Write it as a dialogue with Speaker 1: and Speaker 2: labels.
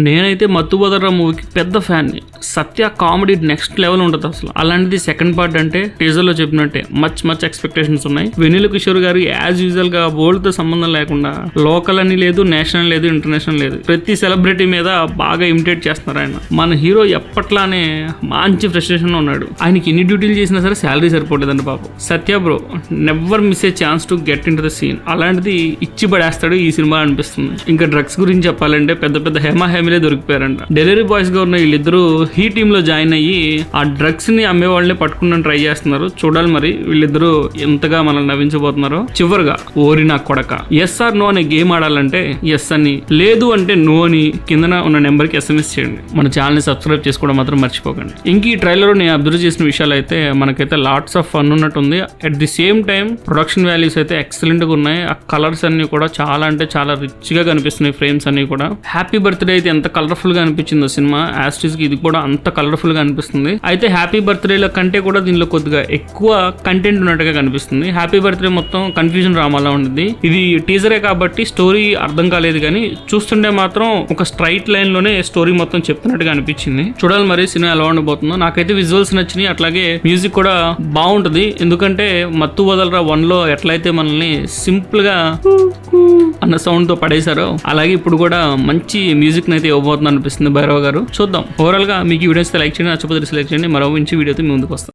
Speaker 1: నేనైతే మత్తు వదలరా మూవీకి పెద్ద ఫ్యాన్ ని. సత్య కామెడీ నెక్స్ట్ లెవెల్ ఉంటుంది అసలు. అలాంటిది సెకండ్ పార్ట్ అంటే టీజర్ లో చెప్పినట్టే మచ్ ఎక్స్పెక్టేషన్స్ ఉన్నాయి. వెన్నెల కిషోర్ గారు యాజ్ యూజువల్ గా వరల్డ్ తో సంబంధం లేకుండా లోకల్ అని లేదు, నేషనల్ లేదు, ఇంటర్నేషనల్ లేదు, ప్రతి సెలబ్రిటీ మీద బాగా ఇమిటేట్ చేస్తున్నారు ఆయన. మన హీరో ఎప్పట్లానే మంచి ఫ్రస్ట్రేషన్ లో ఉన్నాడు. ఆయనకి ఎన్ని డ్యూటీలు చేసినా సరే శాలరీ సరిపోలేదండి పాపం. Satya bro never miss a chance to get into the scene. అలాంటిది ఇచ్చి పడేస్తాడు ఈ సినిమా అనిపిస్తుంది. ఇంకా డ్రగ్స్ గురించి చెప్పాలంటే పెద్ద హేమీలే దొరికిపోయారంట. డెలివరీ బాయ్స్ గా ఉన్న వీళ్ళిద్దరూ హీ టీమ్ లో జాయిన్ అయ్యి ఆ డ్రగ్స్ ని అమ్మే వాళ్ళని పట్టుకుని ట్రై చేస్తున్నారు. చూడాలి మరి వీళ్ళిద్దరూ ఎంతగా మనల్ని నవ్వించబోతున్నారు. చివరిగా ఓరి నా కొడక, ఎస్ ఆర్ నో అనే గేమ్ ఆడాలంటే ఎస్ అని, లేదు అంటే నో అని కిందన ఉన్న నెంబర్ కి SMS చేయండి. మన ఛానల్ ని సబ్స్క్రైబ్ చేసుకోవడం మాత్రం మర్చిపోకండి. ఇంక ఈ ట్రైలర్ నేను అబ్జర్వ్ చేసిన విషయాలు అయితే మనకైతే లాట్స్ ఆఫ్ ఫన్ ఉన్నట్టుంది. At the same time production values అయితే ఎక్సలెంట్ గా ఉన్నాయి. ఆ కలర్స్ అన్ని కూడా చాలా అంటే చాలా రిచ్ గా కనిపిస్తున్నాయి. ఫ్రేమ్స్ అన్ని కూడా. హ్యాపీ బర్త్డే అయితే ఎంత కలర్ఫుల్ గా అనిపించిందో సినిమా, యాస్టిస్ కి ఇది కూడా అంత కలర్ఫుల్ గా అనిపిస్తుంది. అయితే హ్యాపీ బర్త్డేల కంటే కూడా దీనిలో కొద్దిగా ఎక్కువ కంటెంట్ ఉన్నట్టుగా కనిపిస్తుంది. హ్యాపీ బర్త్డే మొత్తం కన్ఫ్యూజన్ డ్రామాలా ఉంటుంది. ఇది టీజరే కాబట్టి స్టోరీ అర్థం కాలేదు, కానీ చూస్తుంటే మాత్రం ఒక స్ట్రైట్ లైన్ లోనే స్టోరీ మొత్తం చెప్తున్నట్టుగా అనిపించింది. చూడాలి మరి సినిమా ఎలా ఉండబోతుందో. నాకైతే విజువల్స్ నచ్చినాయి, అట్లాగే మ్యూజిక్ కూడా బాగుంటది. ఎందుకంటే మత్తు వదలరా 1 లో ఎట్లయితే మనల్ని సింపుల్ గా అన్న సౌండ్ తో పడేశారో అలాగే ఇప్పుడు కూడా మంచి మ్యూజిక్ అయితే ఇవ్వబోతుంది అనిపిస్తుంది భైరవ గారు. చూద్దాం. ఓవరాల్ గా మీకు ఈ వీడియోస్ లైక్ చేయండి, నచ్చకపోతే డిస్లైక్ చేయండి. మరో మంచి వీడియోతో మీ ముందుకు వస్తాం.